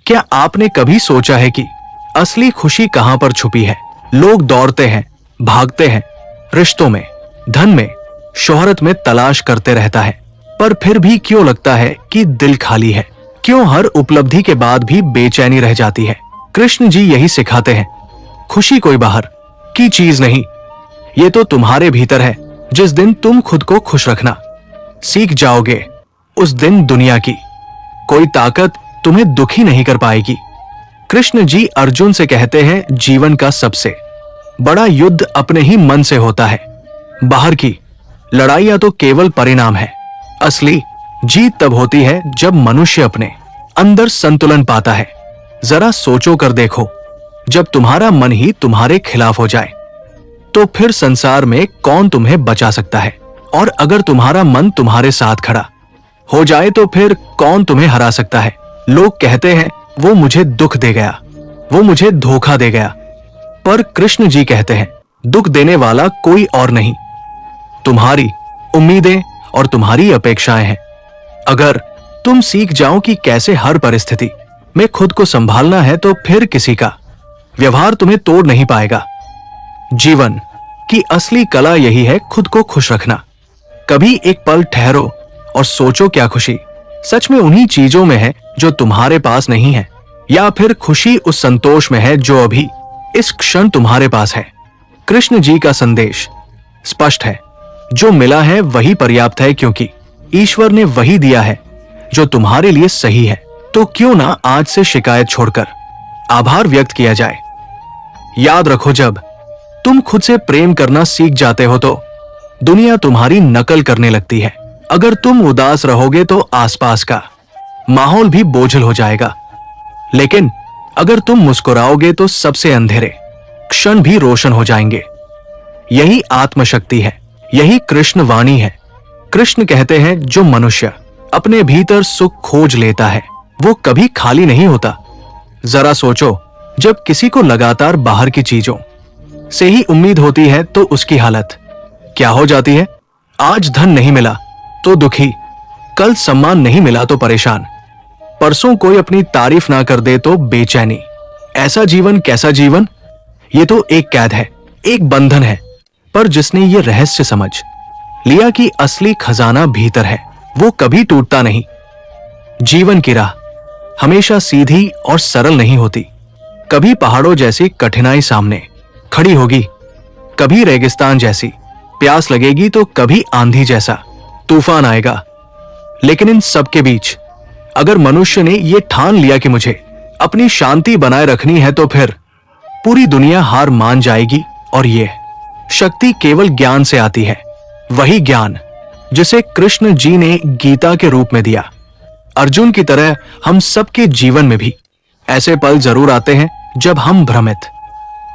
क्या आपने कभी सोचा है कि असली खुशी कहां पर छुपी है? लोग दौड़ते हैं, भागते हैं, रिश्तों में, धन में, शोहरत में तलाश करते रहता है, पर फिर भी क्यों लगता है कि दिल खाली है? क्यों हर उपलब्धि के बाद भी बेचैनी रह जाती है? कृष्ण जी यही सिखाते हैं, खुशी कोई बाहर की चीज नहीं, ये तो तुम्हारे भीतर है। जिस दिन तुम खुद को खुश रखना सीख जाओगे, उस दिन दुनिया की कोई ताकत तुम्हें दुखी नहीं कर पाएगी। कृष्ण जी अर्जुन से कहते हैं, जीवन का सबसे बड़ा युद्ध अपने ही मन से होता है। बाहर की लड़ाइयां तो केवल परिणाम है। असली जीत तब होती है जब मनुष्य अपने अंदर संतुलन पाता है। जरा सोचो कर देखो, जब तुम्हारा मन ही तुम्हारे खिलाफ हो जाए तो फिर संसार में कौन तुम्हें बचा सकता है? और अगर तुम्हारा मन तुम्हारे साथ खड़ा हो जाए तो फिर कौन तुम्हें हरा सकता है? लोग कहते हैं, वो मुझे दुख दे गया, वो मुझे धोखा दे गया, पर कृष्ण जी कहते हैं, दुख देने वाला कोई और नहीं, तुम्हारी उम्मीदें और तुम्हारी अपेक्षाएं हैं। अगर तुम सीख जाओ कि कैसे हर परिस्थिति में खुद को संभालना है तो फिर किसी का व्यवहार तुम्हें तोड़ नहीं पाएगा। जीवन की असली कला यही है, खुद को खुश रखना। कभी एक पल ठहरो और सोचो, क्या खुशी सच में उन्हीं चीजों में है जो तुम्हारे पास नहीं है, या फिर खुशी उस संतोष में है जो अभी इस क्षण तुम्हारे पास है? कृष्ण जी का संदेश स्पष्ट है, जो मिला है वही पर्याप्त है, क्योंकि ईश्वर ने वही दिया है जो तुम्हारे लिए सही है। तो क्यों ना आज से शिकायत छोड़कर आभार व्यक्त किया जाए। याद रखो, जब तुम खुद से प्रेम करना सीख जाते हो तो दुनिया तुम्हारी नकल करने लगती है। अगर तुम उदास रहोगे तो आसपास का माहौल भी बोझिल हो जाएगा, लेकिन अगर तुम मुस्कुराओगे तो सबसे अंधेरे क्षण भी रोशन हो जाएंगे। यही आत्मशक्ति है, यही कृष्ण वाणी है। कृष्ण कहते हैं, जो मनुष्य अपने भीतर सुख खोज लेता है वो कभी खाली नहीं होता। जरा सोचो, जब किसी को लगातार बाहर की चीजों से ही उम्मीद होती है तो उसकी हालत क्या हो जाती है? आज धन नहीं मिला तो दुखी, कल सम्मान नहीं मिला तो परेशान, परसों कोई अपनी तारीफ ना कर दे तो बेचैनी। ऐसा जीवन कैसा जीवन? ये तो एक कैद है, एक बंधन है। पर जिसने ये रहस्य समझ लिया कि असली खजाना भीतर है, वो कभी टूटता नहीं। जीवन की राह हमेशा सीधी और सरल नहीं होती। कभी पहाड़ों जैसी कठिनाई सामने खड़ी होगी, कभी रेगिस्तान जैसी प्यास लगेगी, तो कभी आंधी जैसा तूफान आएगा। लेकिन इन सब के बीच अगर मनुष्य ने यह ठान लिया कि मुझे अपनी शांति बनाए रखनी है तो फिर पूरी दुनिया हार मान जाएगी। और यह शक्ति केवल ज्ञान से आती है, वही ज्ञान जिसे कृष्ण जी ने गीता के रूप में दिया। अर्जुन की तरह हम सबके जीवन में भी ऐसे पल जरूर आते हैं जब हम भ्रमित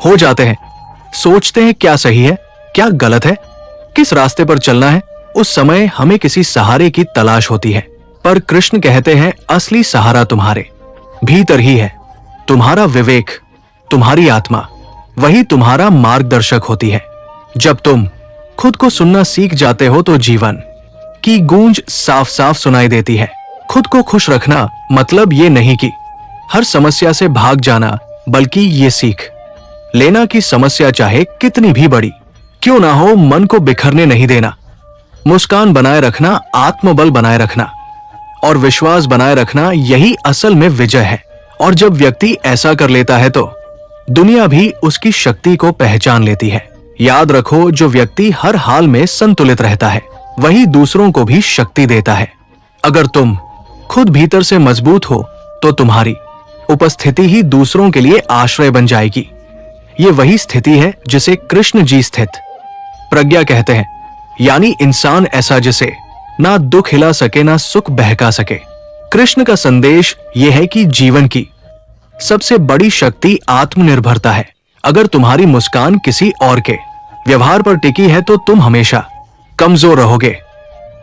हो जाते हैं, सोचते हैं क्या सही है, क्या गलत है, किस रास्ते पर चलना है। उस समय हमें किसी सहारे की तलाश होती है, पर कृष्ण कहते हैं, असली सहारा तुम्हारे भीतर ही है। तुम्हारा विवेक, तुम्हारी आत्मा, वही तुम्हारा मार्गदर्शक होती है। जब तुम खुद को सुनना सीख जाते हो तो जीवन की गूंज साफ साफ सुनाई देती है। खुद को खुश रखना मतलब ये नहीं कि हर समस्या से भाग जाना, बल्कि ये सीख लेना कि समस्या चाहे कितनी भी बड़ी क्यों ना हो, मन को बिखरने नहीं देना। मुस्कान बनाए रखना, आत्मबल बनाए रखना और विश्वास बनाए रखना, यही असल में विजय है। और जब व्यक्ति ऐसा कर लेता है तो दुनिया भी उसकी शक्ति को पहचान लेती है। याद रखो, जो व्यक्ति हर हाल में संतुलित रहता है वही दूसरों को भी शक्ति देता है। अगर तुम खुद भीतर से मजबूत हो तो तुम्हारी उपस्थिति ही दूसरों के लिए आश्रय बन जाएगी। ये वही स्थिति है जिसे कृष्ण जी स्थित प्रज्ञा कहते हैं, यानी इंसान ऐसा जिसे ना दुख हिला सके ना सुख बहका सके। कृष्ण का संदेश यह है कि जीवन की सबसे बड़ी शक्ति आत्मनिर्भरता है। अगर तुम्हारी मुस्कान किसी और के व्यवहार पर टिकी है तो तुम हमेशा कमजोर रहोगे,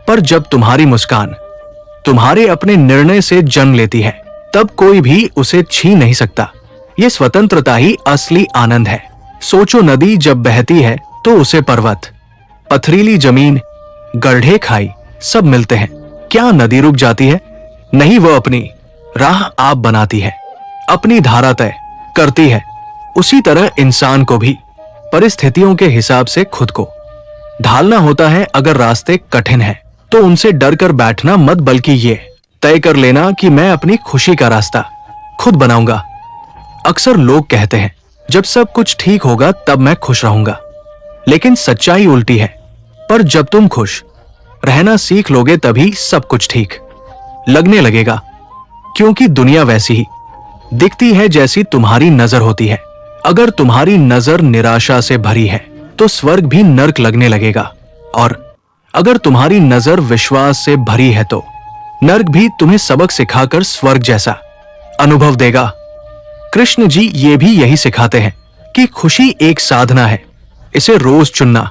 पर जब तुम्हारी मुस्कान तुम्हारे अपने निर्णय से जन्म लेती है तब कोई भी उसे छीन नहीं सकता। ये स्वतंत्रता ही असली आनंद है। सोचो, नदी जब बहती है तो उसे पर्वत, पथरीली जमीन, गड्ढे, खाई सब मिलते हैं। क्या नदी रुक जाती है? नहीं, वो अपनी राह आप बनाती है। अपनी धारा तय करती है, उसी तरह इंसान को भी परिस्थितियों के हिसाब से खुद को ढालना होता है। अगर रास्ते कठिन हैं, तो उनसे डर कर बैठना मत, बल्कि ये तय कर लेना कि मैं अपनी खुशी का रास्ता खुद बनाऊंगा। अक्सर लोग कहते हैं जब सब कुछ ठीक होगा तब मैं खुश रहूंगा, लेकिन सच्चाई उल्टी है। पर जब तुम खुश रहना सीख लोगे तभी सब कुछ ठीक लगने लगेगा, क्योंकि दुनिया वैसी ही दिखती है जैसी तुम्हारी नजर होती है। अगर तुम्हारी नजर निराशा से भरी है तो स्वर्ग भी नर्क लगने लगेगा, और अगर तुम्हारी नजर विश्वास से भरी है तो नर्क भी तुम्हें सबक सिखाकर स्वर्ग जैसा अनुभव देगा। कृष्ण जी ये भी यही सिखाते हैं कि खुशी एक साधना है, इसे रोज चुनना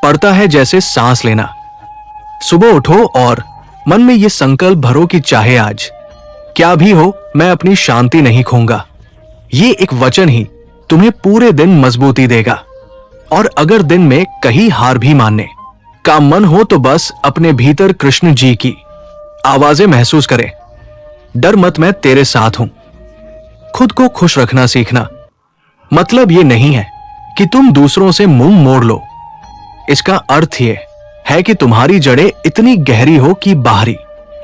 पड़ता है जैसे सांस लेना। सुबह उठो और मन में ये संकल्प भरो कि चाहे आज क्या भी हो, मैं अपनी शांति नहीं खोऊंगा। ये एक वचन ही तुम्हें पूरे दिन मजबूती देगा। और अगर दिन में कहीं हार भी मानने का मन हो तो बस अपने भीतर कृष्ण जी की आवाजें महसूस करे, डर मत, मैं तेरे साथ हूं। खुद को खुश रखना सीखना मतलब ये नहीं है कि तुम दूसरों से मुंह मोड़ लो। इसका अर्थ ये है कि तुम्हारी जड़ें इतनी गहरी हो कि बाहरी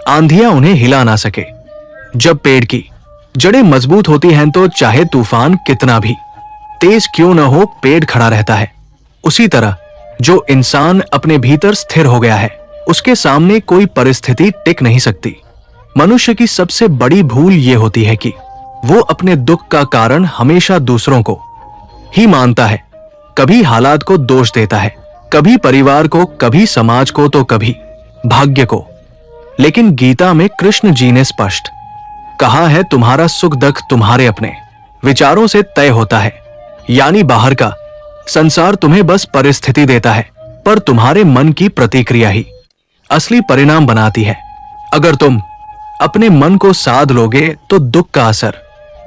आंधियां उन्हें हिला ना सके। जब पेड़ की जड़ें मजबूत होती हैं तो चाहे तूफान कितना भी तेज क्यों न हो, पेड़ खड़ा रहता है। उसी तरह जो इंसान अपने भीतर स्थिर हो गया है, उसके सामने कोई परिस्थिति टिक नहीं सकती। मनुष्य की सबसे बड़ी भूल यह होती है कि वो अपने दुख का कारण हमेशा दूसरों को ही मानता है। कभी हालात को दोष देता है, कभी परिवार को, कभी समाज को, तो कभी भाग्य को। लेकिन गीता में कृष्ण जी ने स्पष्ट कहा है, तुम्हारा सुख दुख तुम्हारे अपने विचारों से तय होता है। यानी बाहर का संसार तुम्हें बस परिस्थिति देता है, पर तुम्हारे मन की प्रतिक्रिया ही असली परिणाम बनाती है। अगर तुम अपने मन को साध लोगे तो दुख का असर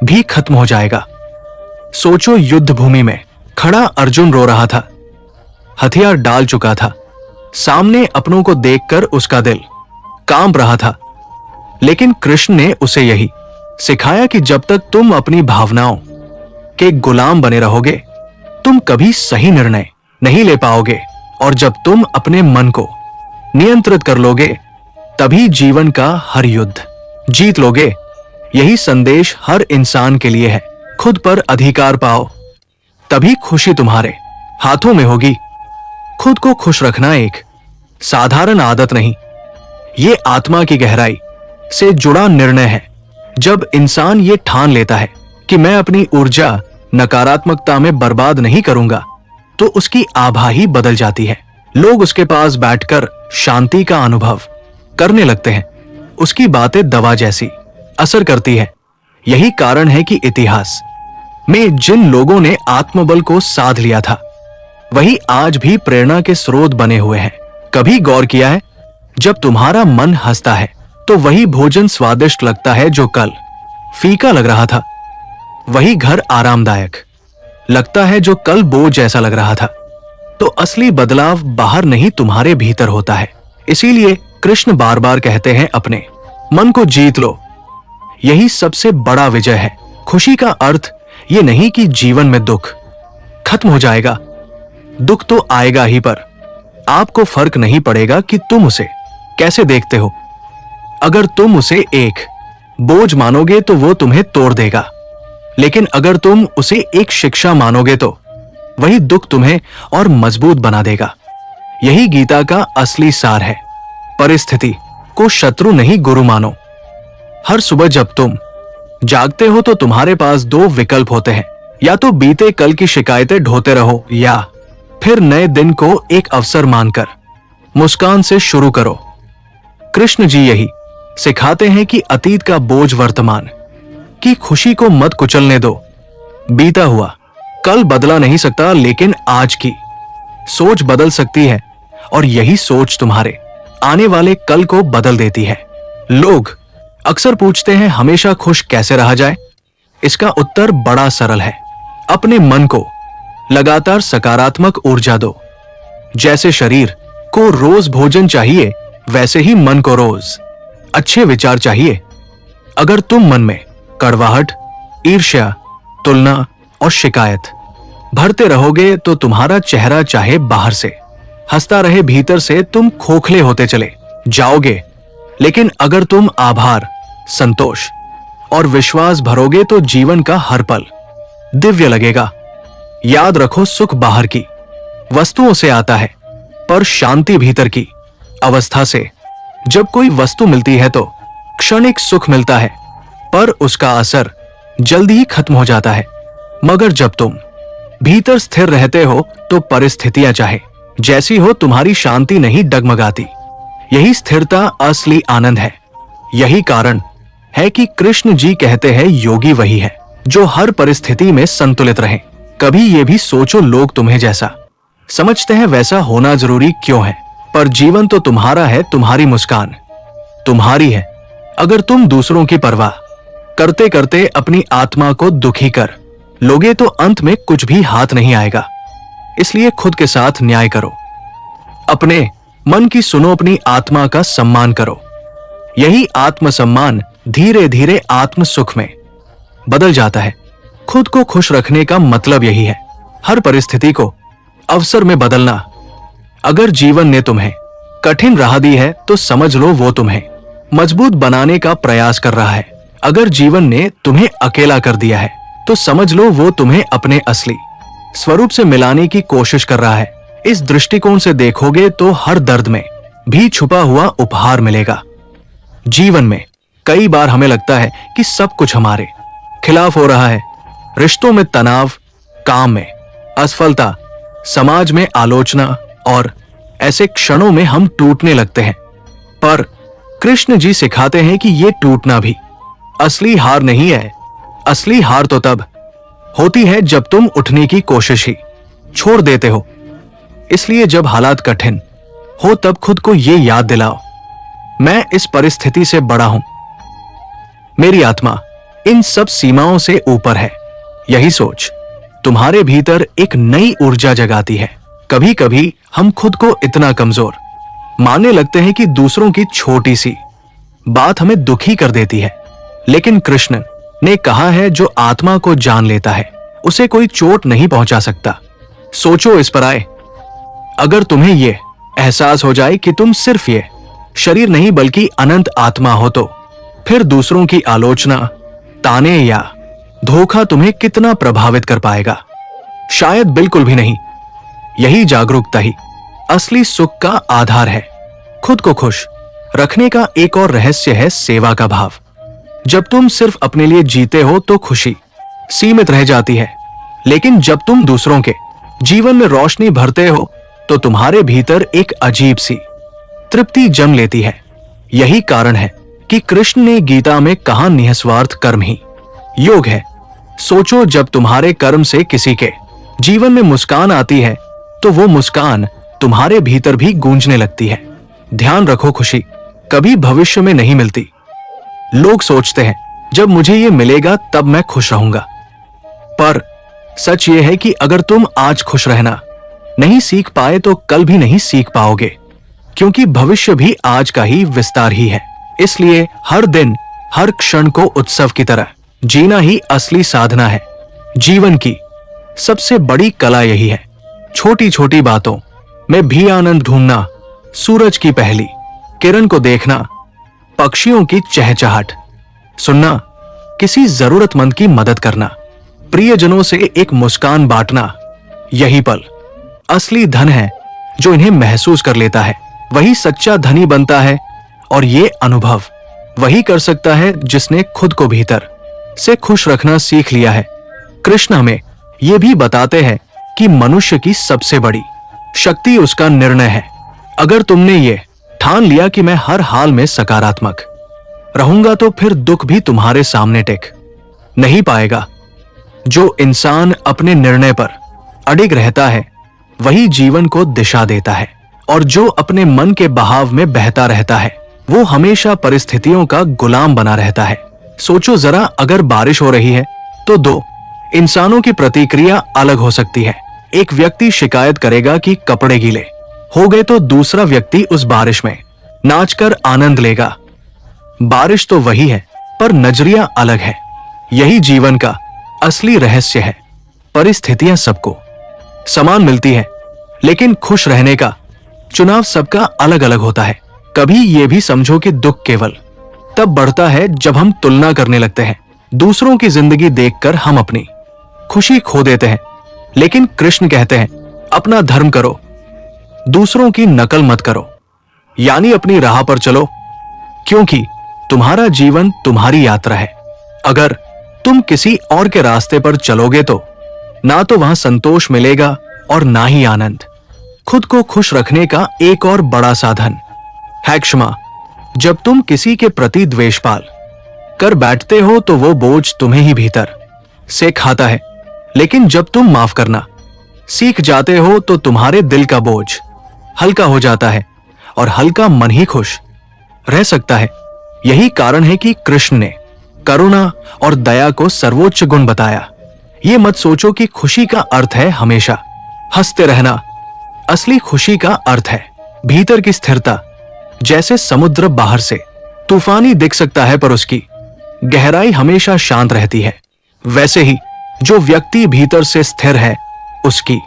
भी खत्म हो जाएगा। सोचो, युद्ध भूमि में खड़ा अर्जुन रो रहा था, हथियार डाल चुका था, सामने अपनों को देखकर उसका दिल कांप रहा था। लेकिन कृष्ण ने उसे यही सिखाया कि जब तक तुम अपनी भावनाओं के गुलाम बने रहोगे, तुम कभी सही निर्णय नहीं ले पाओगे। और जब तुम अपने मन को नियंत्रित कर लोगे, तभी जीवन का हर युद्ध जीत लोगे। यही संदेश हर इंसान के लिए है। खुद पर अधिकार पाओ, तभी खुशी तुम्हारे हाथों में होगी। खुद को खुश रखना एक साधारण आदत नहीं, ये आत्मा की गहराई से जुड़ा निर्णय है। जब इंसान ये ठान लेता है कि मैं अपनी ऊर्जा नकारात्मकता में बर्बाद नहीं करूंगा, तो उसकी आभा ही बदल जाती है। लोग उसके पास बैठकर शांति का अनुभव करने लगते हैं। उसकी बातें दवा जैसी असर करती है। यही कारण है कि इतिहास में जिन लोगों ने आत्मबल को साध लिया था, वही आज भी प्रेरणा के स्रोत बने हुए हैं। कभी गौर किया है, जब तुम्हारा मन हंसता है तो वही भोजन स्वादिष्ट लगता है जो कल फीका लग रहा था। वही घर आरामदायक लगता है जो कल बोझ जैसा लग रहा था। तो असली बदलाव बाहर नहीं, तुम्हारे भीतर होता है। इसीलिए कृष्ण बार बार कहते हैं, अपने मन को जीत लो, यही सबसे बड़ा विजय है। खुशी का अर्थ ये नहीं कि जीवन में दुख खत्म हो जाएगा। दुख तो आएगा ही, पर आपको फर्क नहीं पड़ेगा कि तुम उसे कैसे देखते हो। अगर तुम उसे एक बोझ मानोगे तो वो तुम्हें तोड़ देगा, लेकिन अगर तुम उसे एक शिक्षा मानोगे तो वही दुख तुम्हें और मजबूत बना देगा। यही गीता का असली सार है। परिस्थिति को शत्रु नहीं, गुरु मानो। हर सुबह जब तुम जागते हो तो तुम्हारे पास दो विकल्प होते हैं, या तो बीते कल की शिकायतें ढोते रहो, या फिर नए दिन को एक अवसर मानकर मुस्कान से शुरू करो। कृष्ण जी यही सिखाते हैं कि अतीत का बोझ वर्तमान की खुशी को मत कुचलने दो। बीता हुआ कल बदला नहीं सकता, लेकिन आज की सोच बदल सकती है, और यही सोच तुम्हारे आने वाले कल को बदल देती है। लोग अक्सर पूछते हैं, हमेशा खुश कैसे रहा जाए? इसका उत्तर बड़ा सरल है। अपने मन को लगातार सकारात्मक ऊर्जा दो। जैसे शरीर को रोज भोजन चाहिए, वैसे ही मन को रोज अच्छे विचार चाहिए। अगर तुम मन में कड़वाहट, ईर्ष्या, तुलना और शिकायत। भरते रहोगे तो तुम्हारा चेहरा चाहे बाहर से हंसता रहे, भीतर से तुम खोखले होते चले जाओगे। लेकिन अगर तुम आभार, संतोष और विश्वास भरोगे तो जीवन का हर पल दिव्य लगेगा। याद रखो, सुख बाहर की वस्तुओं से आता है, पर शांति भीतर की अवस्था से। जब कोई वस्तु मिलती है तो क्षणिक सुख मिलता है, पर उसका असर जल्दी ही खत्म हो जाता है। मगर जब तुम भीतर स्थिर रहते हो तो परिस्थितियां चाहे जैसी हो, तुम्हारी शांति नहीं डगमगाती। यही स्थिरता असली आनंद है। यही कारण है कि कृष्ण जी कहते हैं, योगी वही है जो हर परिस्थिति में संतुलित रहे। कभी ये भी सोचो, लोग तुम्हें जैसा समझते हैं वैसा होना जरूरी क्यों है? पर जीवन तो तुम्हारा है, तुम्हारी मुस्कान तुम्हारी है। अगर तुम दूसरों की परवाह करते करते अपनी आत्मा को दुखी कर लोगे तो अंत में कुछ भी हाथ नहीं आएगा। इसलिए खुद के साथ न्याय करो, अपने मन की सुनो, अपनी आत्मा का सम्मान करो। यही आत्मसम्मान धीरे धीरे आत्म सुख में बदल जाता है। खुद को खुश रखने का मतलब यही है, हर परिस्थिति को अवसर में बदलना। अगर जीवन ने तुम्हें कठिन राह दी है तो समझ लो वो तुम्हें मजबूत बनाने का प्रयास कर रहा है। अगर जीवन ने तुम्हें अकेला कर दिया है तो समझ लो वो तुम्हें अपने असली स्वरूप से मिलाने की कोशिश कर रहा है। इस दृष्टिकोण से देखोगे तो हर दर्द में भी छुपा हुआ उपहार मिलेगा। जीवन में कई बार हमें लगता है कि सब कुछ हमारे खिलाफ हो रहा है। रिश्तों में तनाव, काम में असफलता, समाज में आलोचना, और ऐसे क्षणों में हम टूटने लगते हैं। पर कृष्ण जी सिखाते हैं कि ये टूटना भी असली हार नहीं है। असली हार तो तब होती है जब तुम उठने की कोशिश ही छोड़ देते हो। इसलिए जब हालात कठिन हो तब खुद को ये याद दिलाओ, मैं इस परिस्थिति से बड़ा हूं, मेरी आत्मा इन सब सीमाओं से ऊपर है। यही सोच तुम्हारे भीतर एक नई ऊर्जा जगाती है। कभी कभी हम खुद को इतना कमजोर मानने लगते हैं कि दूसरों की छोटी सी बात हमें दुखी कर देती है। लेकिन कृष्ण ने कहा है, जो आत्मा को जान लेता है उसे कोई चोट नहीं पहुंचा सकता। सोचो इस पर आए, अगर तुम्हें यह एहसास हो जाए कि तुम सिर्फ ये शरीर नहीं बल्कि अनंत आत्मा हो तो फिर दूसरों की आलोचना, ताने या धोखा तुम्हें कितना प्रभावित कर पाएगा? शायद बिल्कुल भी नहीं। यही जागरूकता ही असली सुख का आधार है। खुद को खुश रखने का एक और रहस्य है सेवा का भाव। जब तुम सिर्फ अपने लिए जीते हो तो खुशी सीमित रह जाती है, लेकिन जब तुम दूसरों के जीवन में रोशनी भरते हो तो तुम्हारे भीतर एक अजीब सी तृप्ति जन्म लेती है। यही कारण है कि कृष्ण ने गीता में कहा, निस्वार्थ कर्म ही योग है। सोचो, जब तुम्हारे कर्म से किसी के जीवन में मुस्कान आती है तो वो मुस्कान तुम्हारे भीतर भी गूंजने लगती है। ध्यान रखो, खुशी कभी भविष्य में नहीं मिलती। लोग सोचते हैं जब मुझे ये मिलेगा तब मैं खुश रहूंगा, पर सच ये है कि अगर तुम आज खुश रहना नहीं सीख पाए तो कल भी नहीं सीख पाओगे, क्योंकि भविष्य भी आज का ही विस्तार ही है। इसलिए हर दिन, हर क्षण को उत्सव की तरह जीना ही असली साधना है। जीवन की सबसे बड़ी कला यही है, छोटी छोटी बातों में भी आनंद ढूंढना। सूरज की पहली किरण को देखना, पक्षियों की चहचहाट सुनना, किसी जरूरतमंद की मदद करना, प्रियजनों से एक मुस्कान बांटना। यही पल असली धन है। जो इन्हें महसूस कर लेता है वही सच्चा धनी बनता है, और ये अनुभव वही कर सकता है जिसने खुद को भीतर से खुश रखना सीख लिया है। कृष्ण हमें ये भी बताते हैं कि मनुष्य की सबसे बड़ी शक्ति उसका निर्णय है। अगर तुमने ये ठान लिया कि मैं हर हाल में सकारात्मक रहूंगा तो फिर दुख भी तुम्हारे सामने टिक नहीं पाएगा। जो इंसान अपने निर्णय पर अडिग रहता है वही जीवन को दिशा देता है, और जो अपने मन के बहाव में बहता रहता है वो हमेशा परिस्थितियों का गुलाम बना रहता है। सोचो जरा, अगर बारिश हो रही है तो दो इंसानों की प्रतिक्रिया अलग हो सकती है। एक व्यक्ति शिकायत करेगा कि कपड़े गीले हो गए तो दूसरा व्यक्ति उस बारिश में नाचकर आनंद लेगा। बारिश तो वही है पर नजरिया अलग है। यही जीवन का असली रहस्य है। परिस्थितियां सबको समान मिलती हैं, लेकिन खुश रहने का चुनाव सबका अलग अलग होता है। कभी यह भी समझो कि दुख केवल तब बढ़ता है जब हम तुलना करने लगते हैं। दूसरों की जिंदगी देखकर हम अपनी खुशी खो देते हैं। लेकिन कृष्ण कहते हैं, अपना धर्म करो, दूसरों की नकल मत करो, यानी अपनी राह पर चलो, क्योंकि तुम्हारा जीवन तुम्हारी यात्रा है। अगर तुम किसी और के रास्ते पर चलोगे तो ना तो वहां संतोष मिलेगा और ना ही आनंद। खुद को खुश रखने का एक और बड़ा साधन है क्षमा। जब तुम किसी के प्रति द्वेष पाल कर बैठते हो तो वो बोझ तुम्हें ही भीतर से खाता है, लेकिन जब तुम माफ करना सीख जाते हो तो तुम्हारे दिल का बोझ हल्का हो जाता है और हल्का मन ही खुश रह सकता है। यही कारण है कि कृष्ण ने करुणा और दया को सर्वोच्च गुण बताया। ये मत सोचो कि खुशी का अर्थ है हमेशा हंसते रहना। असली खुशी का अर्थ है भीतर की स्थिरता। जैसे समुद्र बाहर से तूफानी दिख सकता है पर उसकी गहराई हमेशा शांत रहती है, वैसे ही जो व्यक्ति भीतर से स्थिर है उसकी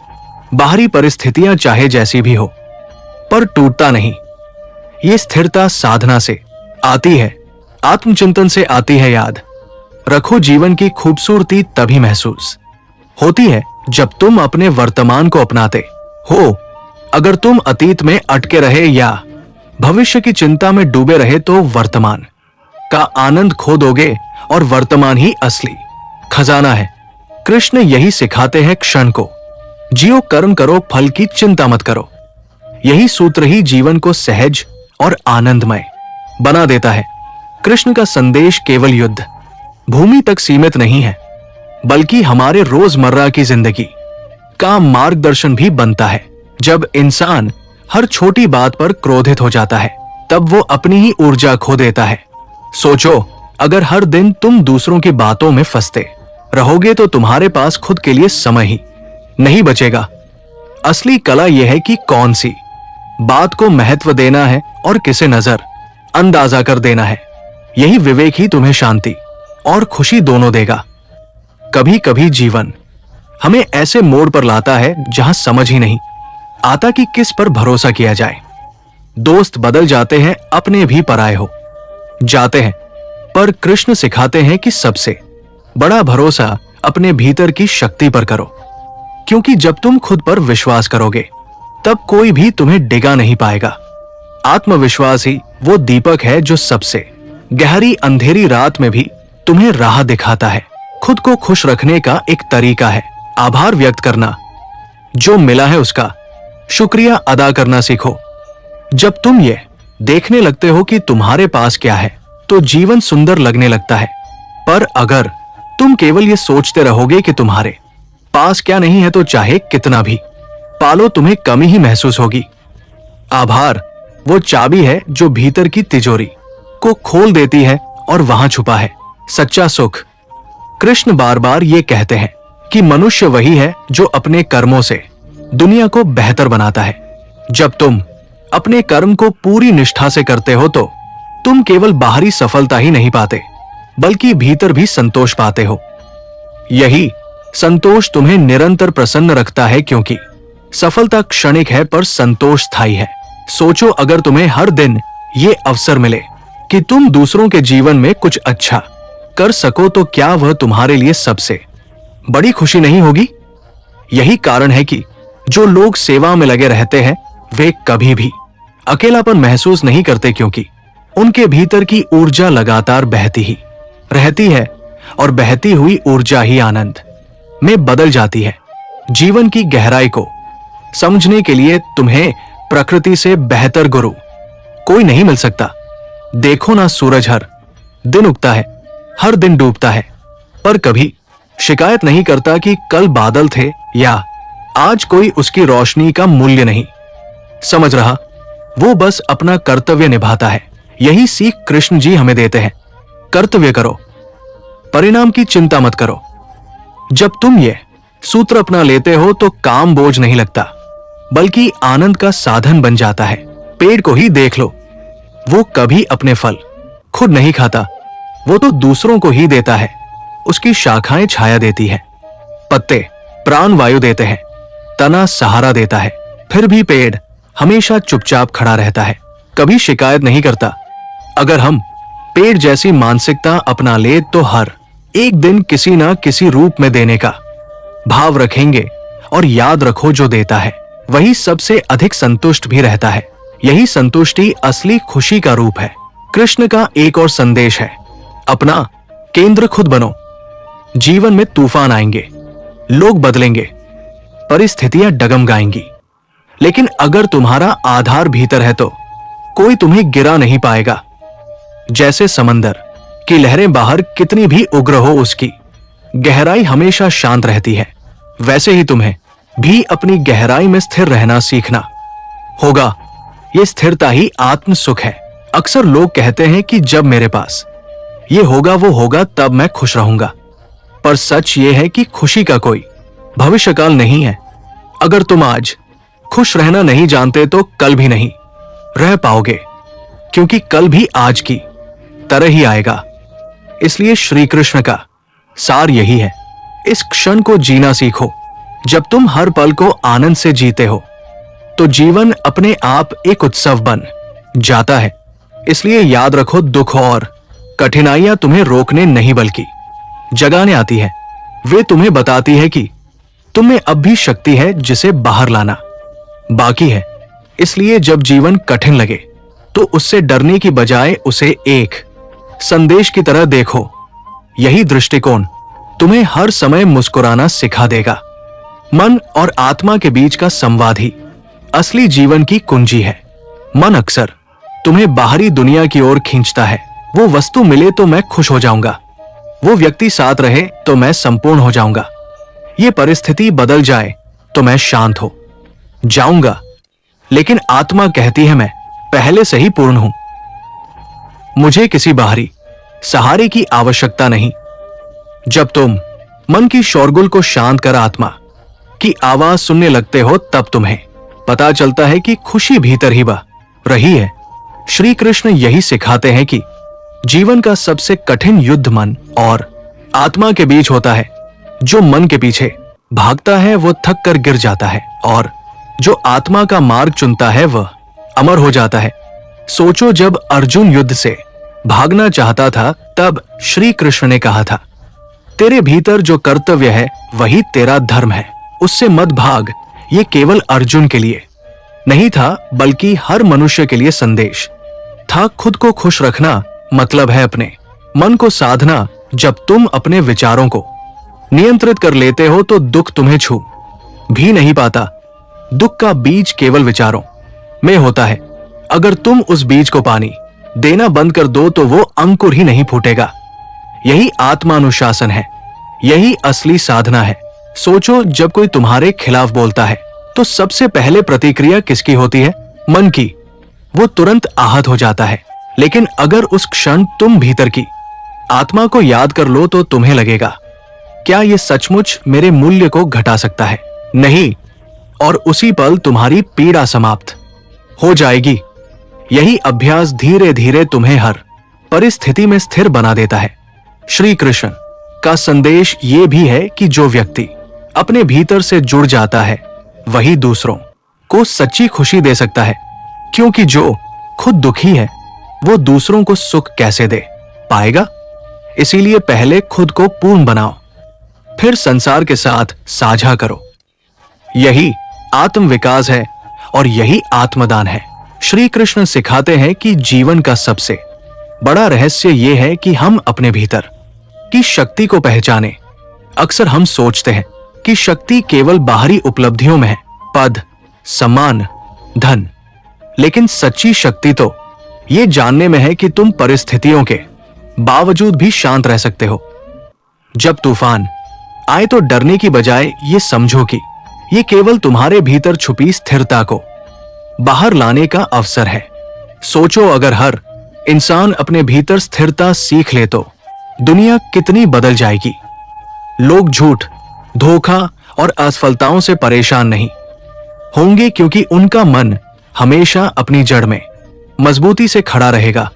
बाहरी परिस्थितियां चाहे जैसी भी हो पर टूटता नहीं। ये स्थिरता साधना से आती है, आत्मचिंतन से आती है। याद रखो, जीवन की खूबसूरती तभी महसूस होती है जब तुम अपने वर्तमान को अपनाते हो। अगर तुम अतीत में अटके रहे या भविष्य की चिंता में डूबे रहे तो वर्तमान का आनंद खो दोगे और वर्तमान ही असली खजाना है। कृष्ण यही सिखाते हैं, क्षण को जियो, कर्म करो, फल की चिंता मत करो। यही सूत्र ही जीवन को सहज और आनंदमय बना देता है। कृष्ण का संदेश केवल युद्ध भूमि तक सीमित नहीं है, बल्कि हमारे रोजमर्रा की जिंदगी का मार्गदर्शन भी बनता है। जब इंसान हर छोटी बात पर क्रोधित हो जाता है तब वो अपनी ही ऊर्जा खो देता है। सोचो, अगर हर दिन तुम दूसरों की बातों में फंसते रहोगे तो तुम्हारे पास खुद के लिए समय ही नहीं बचेगा। असली कला यह है कि कौन सी बात को महत्व देना है और किसे नजर अंदाजा कर देना है। यही विवेक ही तुम्हें शांति और खुशी दोनों देगा। कभी कभी जीवन हमें ऐसे मोड़ पर लाता है जहां समझ ही नहीं आता कि किस पर भरोसा किया जाए। दोस्त बदल जाते हैं, अपने भी पराये हो जाते हैं, पर कृष्ण सिखाते हैं कि सबसे बड़ा भरोसा अपने भीतर की शक्ति पर करो, क्योंकि जब तुम खुद पर विश्वास करोगे तब कोई भी तुम्हें डिगा नहीं पाएगा। आत्मविश्वास ही वो दीपक है जो सबसे गहरी अंधेरी रात में भी तुम्हें राह दिखाता है। खुद को खुश रखने का एक तरीका है आभार व्यक्त करना। जो मिला है उसका शुक्रिया अदा करना सीखो। जब तुम ये देखने लगते हो कि तुम्हारे पास क्या है तो जीवन सुंदर लगने लगता है। पर अगर तुम केवल ये सोचते रहोगे कि तुम्हारे पास क्या नहीं है तो चाहे कितना भी पालो तुम्हें कमी ही महसूस होगी। आभार वो चाबी है जो भीतर की तिजोरी को खोल देती है और वहां छुपा है सच्चा सुख। कृष्ण बार बार ये कहते हैं कि मनुष्य वही है जो अपने कर्मों से दुनिया को बेहतर बनाता है। जब तुम अपने कर्म को पूरी निष्ठा से करते हो तो तुम केवल बाहरी सफलता ही नहीं पाते, बल्कि भीतर भी संतोष पाते हो। यही संतोष तुम्हें निरंतर प्रसन्न रखता है, क्योंकि सफलता क्षणिक है पर संतोष स्थायी है। सोचो, अगर तुम्हें हर दिन ये अवसर मिले कि तुम दूसरों के जीवन में कुछ अच्छा कर सको तो क्या वह तुम्हारे लिए सबसे बड़ी खुशी नहीं होगी? यही कारण है कि जो लोग सेवा में लगे रहते हैं वे कभी भी अकेलापन महसूस नहीं करते, क्योंकि उनके भीतर की ऊर्जा लगातार बहती ही रहती है और बहती हुई ऊर्जा ही आनंद में बदल जाती है। जीवन की गहराई को समझने के लिए तुम्हें प्रकृति से बेहतर गुरु कोई नहीं मिल सकता। देखो ना, सूरज हर दिन उगता है, हर दिन डूबता है, पर कभी शिकायत नहीं करता कि कल बादल थे या आज कोई उसकी रोशनी का मूल्य नहीं समझ रहा। वो बस अपना कर्तव्य निभाता है। यही सीख कृष्ण जी हमें देते हैं। कर्तव्य करो, परिणाम की चिंता मत करो। जब तुम ये सूत्र अपना लेते हो तो काम बोझ नहीं लगता, बल्कि आनंद का साधन बन जाता है। पेड़ को ही देख लो, वो कभी अपने फल खुद नहीं खाता, वो तो दूसरों को ही देता है। उसकी शाखाएं छाया देती हैं, पत्ते प्राण वायु देते हैं, तना सहारा देता है। फिर भी पेड़ हमेशा चुपचाप खड़ा रहता है, कभी शिकायत नहीं करता। अगर हम पेड़ जैसी मानसिकता अपना ले तो हर एक दिन किसी ना किसी रूप में देने का भाव रखेंगे, और याद रखो जो देता है वही सबसे अधिक संतुष्ट भी रहता है। यही संतुष्टि असली खुशी का रूप है। कृष्ण का एक और संदेश है, अपना केंद्र खुद बनो। जीवन में तूफान आएंगे, लोग बदलेंगे, परिस्थितियां डगमगाएंगी, लेकिन अगर तुम्हारा आधार भीतर है तो कोई तुम्हें गिरा नहीं पाएगा। जैसे समंदर की लहरें बाहर कितनी भी उग्र हो, उसकी गहराई हमेशा शांत रहती है, वैसे ही तुम्हें भी अपनी गहराई में स्थिर रहना सीखना होगा। ये स्थिरता ही आत्म सुख है। अक्सर लोग कहते हैं कि जब मेरे पास ये होगा वो होगा तब मैं खुश रहूंगा, पर सच ये है कि खुशी का कोई भविष्यकाल नहीं है। अगर तुम आज खुश रहना नहीं जानते तो कल भी नहीं रह पाओगे, क्योंकि कल भी आज की तरह ही आएगा। इसलिए श्री कृष्ण का सार यही है, इस क्षण को जीना सीखो। जब तुम हर पल को आनंद से जीते हो तो जीवन अपने आप एक उत्सव बन जाता है। इसलिए याद रखो, दुख और कठिनाइयां तुम्हें रोकने नहीं बल्कि जगाने आती है। वे तुम्हें बताती है कि तुम्हें अब भी शक्ति है जिसे बाहर लाना बाकी है। इसलिए जब जीवन कठिन लगे तो उससे डरने की बजाय उसे एक संदेश की तरह देखो। यही दृष्टिकोण तुम्हें हर समय मुस्कुराना सिखा देगा। मन और आत्मा के बीच का संवाद ही असली जीवन की कुंजी है। मन अक्सर तुम्हें बाहरी दुनिया की ओर खींचता है। वो वस्तु मिले तो मैं खुश हो जाऊंगा, वो व्यक्ति साथ रहे तो मैं संपूर्ण हो जाऊंगा, ये परिस्थिति बदल जाए तो मैं शांत हो जाऊंगा। लेकिन आत्मा कहती है मैं पहले से ही पूर्ण हूं, मुझे किसी बाहरी सहारे की आवश्यकता नहीं। जब तुम मन की शोरगुल को शांत कर आत्मा की आवाज सुनने लगते हो तब तुम्हें पता चलता है कि खुशी भीतर ही बह रही है। श्री कृष्ण यही सिखाते हैं कि जीवन का सबसे कठिन युद्ध मन और आत्मा के बीच होता है। जो मन के पीछे भागता है वो थक कर गिर जाता है, और जो आत्मा का मार्ग चुनता है वह अमर हो जाता है। सोचो, जब अर्जुन युद्ध से भागना चाहता था तब श्री कृष्ण ने कहा था, तेरे भीतर जो कर्तव्य है वही तेरा धर्म है, उससे मत भाग। ये केवल अर्जुन के लिए नहीं था बल्कि हर मनुष्य के लिए संदेश था। खुद को खुश रखना मतलब है अपने मन को साधना। जब तुम अपने विचारों को नियंत्रित कर लेते हो तो दुख तुम्हें छू भी नहीं पाता। दुख का बीज केवल विचारों में होता है। अगर तुम उस बीज को पानी देना बंद कर दो तो वो अंकुर ही नहीं फूटेगा। यही आत्मानुशासन है, यही असली साधना है। सोचो, जब कोई तुम्हारे खिलाफ बोलता है तो सबसे पहले प्रतिक्रिया किसकी होती है? मन की। वो तुरंत आहत हो जाता है। लेकिन अगर उस क्षण तुम भीतर की आत्मा को याद कर लो तो तुम्हें लगेगा, क्या ये सचमुच मेरे मूल्य को घटा सकता है? नहीं। और उसी पल तुम्हारी पीड़ा समाप्त हो जाएगी। यही अभ्यास धीरे धीरे तुम्हें हर परिस्थिति में स्थिर बना देता है। श्री कृष्ण का संदेश ये भी है कि जो व्यक्ति अपने भीतर से जुड़ जाता है वही दूसरों को सच्ची खुशी दे सकता है, क्योंकि जो खुद दुखी है वो दूसरों को सुख कैसे दे पाएगा? इसीलिए पहले खुद को पूर्ण बनाओ, फिर संसार के साथ साझा करो। यही आत्म विकास है और यही आत्मदान है। श्री कृष्ण सिखाते हैं कि जीवन का सबसे बड़ा रहस्य यह है कि हम अपने भीतर की शक्ति को पहचाने। अक्सर हम सोचते हैं कि शक्ति केवल बाहरी उपलब्धियों में है, पद, सम्मान, धन, लेकिन सच्ची शक्ति तो ये जानने में है कि तुम परिस्थितियों के बावजूद भी शांत रह सकते हो। जब तूफान आए तो डरने की बजाय ये समझो कि ये केवल तुम्हारे भीतर छुपी स्थिरता को बाहर लाने का अवसर है। सोचो, अगर हर इंसान अपने भीतर स्थिरता सीख ले तो दुनिया कितनी बदल जाएगी। लोग झूठ, धोखा और असफलताओं से परेशान नहीं होंगे, क्योंकि उनका मन हमेशा अपनी जड़ में मजबूती से खड़ा रहेगा।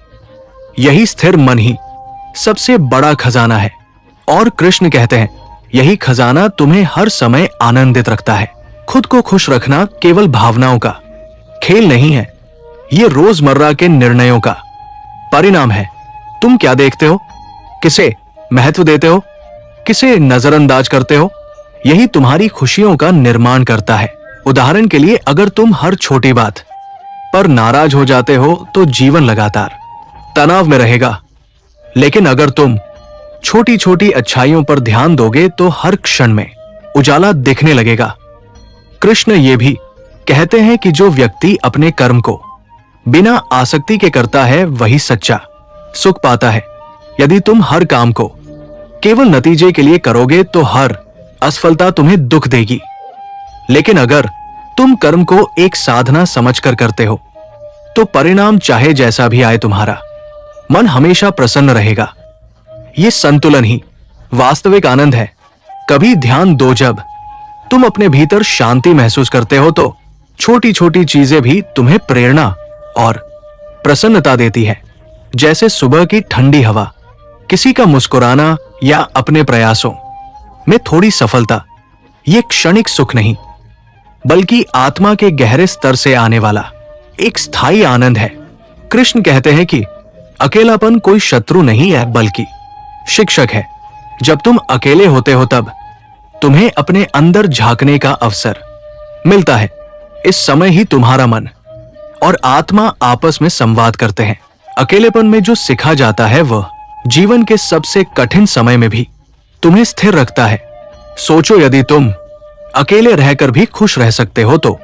यही स्थिर मन ही सबसे बड़ा खजाना है और कृष्ण कहते हैं, यही खजाना तुम्हें हर समय आनंदित रखता है। खुद को खुश रखना केवल भावनाओं का खेल नहीं है, ये रोजमर्रा के निर्णयों का परिणाम है। तुम क्या देखते हो, किसे महत्व देते हो, किसे नजरअंदाज करते हो, यही तुम्हारी खुशियों का निर्माण करता है। उदाहरण के लिए, अगर तुम हर छोटी बात पर नाराज हो जाते हो तो जीवन लगातार तनाव में रहेगा। लेकिन अगर तुम छोटी छोटी अच्छाइयों पर ध्यान दोगे तो हर क्षण में उजाला दिखने लगेगा। कृष्ण ये भी कहते हैं कि जो व्यक्ति अपने कर्म को बिना आसक्ति के करता है वही सच्चा सुख पाता है। यदि तुम हर काम को केवल नतीजे के लिए करोगे तो हर असफलता तुम्हें दुख देगी। लेकिन अगर तुम कर्म को एक साधना समझकर करते हो तो परिणाम चाहे जैसा भी आए, तुम्हारा मन हमेशा प्रसन्न रहेगा। ये संतुलन ही वास्तविक आनंद है। कभी ध्यान दो, जब तुम अपने भीतर शांति महसूस करते हो तो छोटी छोटी चीजें भी तुम्हें प्रेरणा और प्रसन्नता देती है। जैसे सुबह की ठंडी हवा, किसी का मुस्कुराना या अपने प्रयासों में थोड़ी सफलता। ये क्षणिक सुख नहीं बल्कि आत्मा के गहरे स्तर से आने वाला एक स्थायी आनंद है। कृष्ण कहते हैं कि अकेलापन कोई शत्रु नहीं है बल्कि शिक्षक है। जब तुम अकेले होते हो तब तुम्हें अपने अंदर झांकने का अवसर मिलता है। इस समय ही तुम्हारा मन और आत्मा आपस में संवाद करते हैं। अकेलेपन में जो सिखा जाता है वह जीवन के सबसे कठिन समय में भी तुम्हें स्थिर रखता है। सोचो, यदि तुम अकेले रहकर भी खुश रह सकते हो तो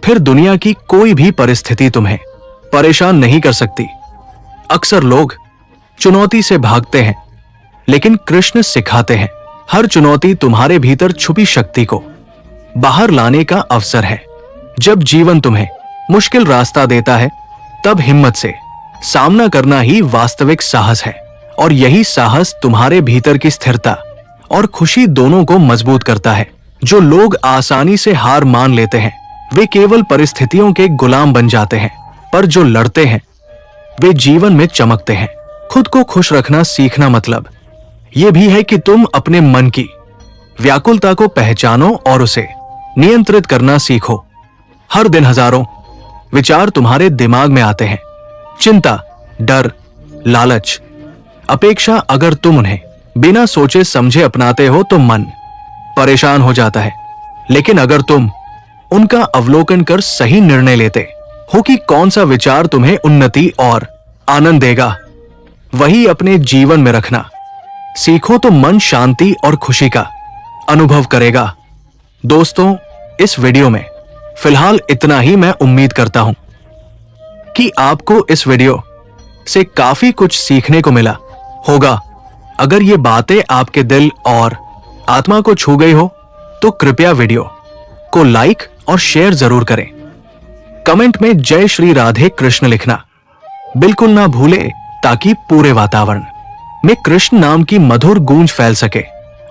फिर दुनिया की कोई भी परिस्थिति तुम्हें परेशान नहीं कर सकती। अक्सर लोग चुनौती से भागते हैं, लेकिन कृष्ण सिखाते हैं हर चुनौती तुम्हारे भीतर छुपी शक्ति को बाहर लाने का अवसर है। जब जीवन तुम्हें मुश्किल रास्ता देता है तब हिम्मत से सामना करना ही वास्तविक साहस है। और यही साहस तुम्हारे भीतर की स्थिरता और खुशी दोनों को मजबूत करता है। जो लोग आसानी से हार मान लेते हैं वे केवल परिस्थितियों के गुलाम बन जाते हैं, पर जो लड़ते हैं वे जीवन में चमकते हैं। खुद को खुश रखना सीखना मतलब यह भी है कि तुम अपने मन की व्याकुलता को पहचानो और उसे नियंत्रित करना सीखो। हर दिन हजारों विचार तुम्हारे दिमाग में आते हैं, चिंता, डर, लालच, अपेक्षा। अगर तुम उन्हें बिना सोचे समझे अपनाते हो तो मन परेशान हो जाता है। लेकिन अगर तुम उनका अवलोकन कर सही निर्णय लेते हो कि कौन सा विचार तुम्हें उन्नति और आनंद देगा, वही अपने जीवन में रखना सीखो तो मन शांति और खुशी का अनुभव करेगा। दोस्तों, इस वीडियो में फिलहाल इतना ही। मैं उम्मीद करता हूं कि आपको इस वीडियो से काफी कुछ सीखने को मिला होगा। अगर ये बातें आपके दिल और आत्मा को छू गई हो तो कृपया वीडियो को लाइक और शेयर जरूर करें। कमेंट में जय श्री राधे कृष्ण लिखना बिल्कुल ना भूले, ताकि पूरे वातावरण में कृष्ण नाम की मधुर गूंज फैल सके।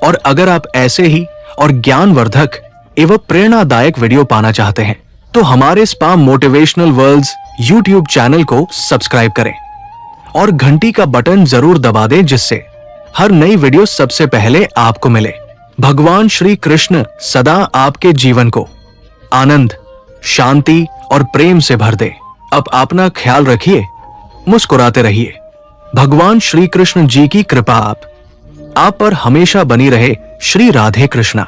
और अगर आप ऐसे ही और ज्ञानवर्धक एवं प्रेरणादायक वीडियो पाना चाहते हैं तो हमारे spa motivational worlds YouTube channel को सब्सक्राइब करें और घंटी का बटन जरूर दबा दें, जिससे हर नई वीडियो सबसे पहले आपको मिले। भगवान श्री कृष्ण सदा आपके जीवन को आनंद, शांति और प्रेम से भर दे। अब अपना ख्याल रखिए, मुस्कुराते रहिए। भगवान श्री कृष्ण जी की कृपा आप पर हमेशा बनी रहे। श्री राधे कृष्णा।